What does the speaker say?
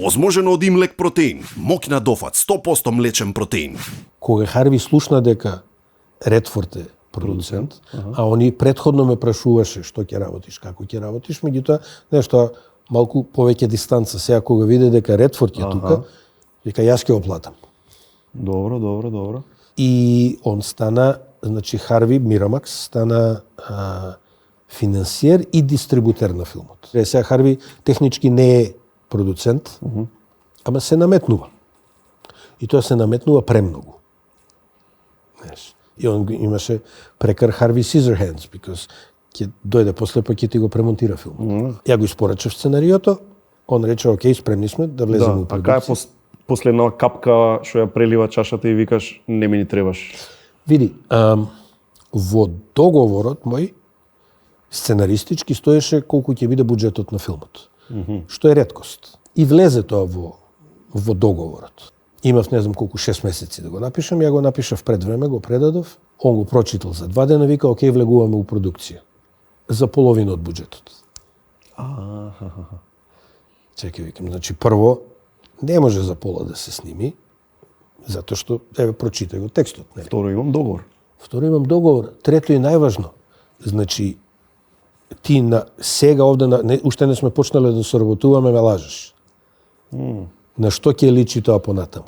Озможено од имлек протеин, моќна дофат, 100% млечен протеин. Кога Харви слушна дека Редфорд е продуцент, а они предходно ме прашуваше што ќе работиш, како ќе работиш, меѓутоа нешто малку повеќе дистанца. Сега кога виде дека Редфорд е тука, вика јас ќе оплатам. Добро. И он стана, значи Харви Мирамакс стана финансиер и дистрибутер на филмот. Сега Харви технички не е продуцент, ама се наметнува. И тоа се наметнува премногу. И он имаше прекар Харви Сизерхендс, because ќе дојде после па ќе ти го премонтира филмот. Ја го испорачав сценариото, он рече окей, спремни сме да влеземе во продукција. А кај е последна капка што ја прелива чашата и викаш не ми ни требаш? Види, во договорот мој сценаристички стоеше колку ќе биде буџетот на филмот. Што е реткост. И влезе тоа во договорот. Имав не знам колку 6 месеци да го напишам, ја го напишав пред време, го предадов, он го прочитал за 2 дена, вика окей, влегуваме у продукција. За половина од буџетот. Чекај, викам, значи прво не може за пола да се сними, затоа што еве прочитај го текстот, нели? Второ имам договор. Трето и најважно. Значи ти сега овде уште не сме почнале да соработуваме, ме лажеш. На што ќе личи тоа понатаму?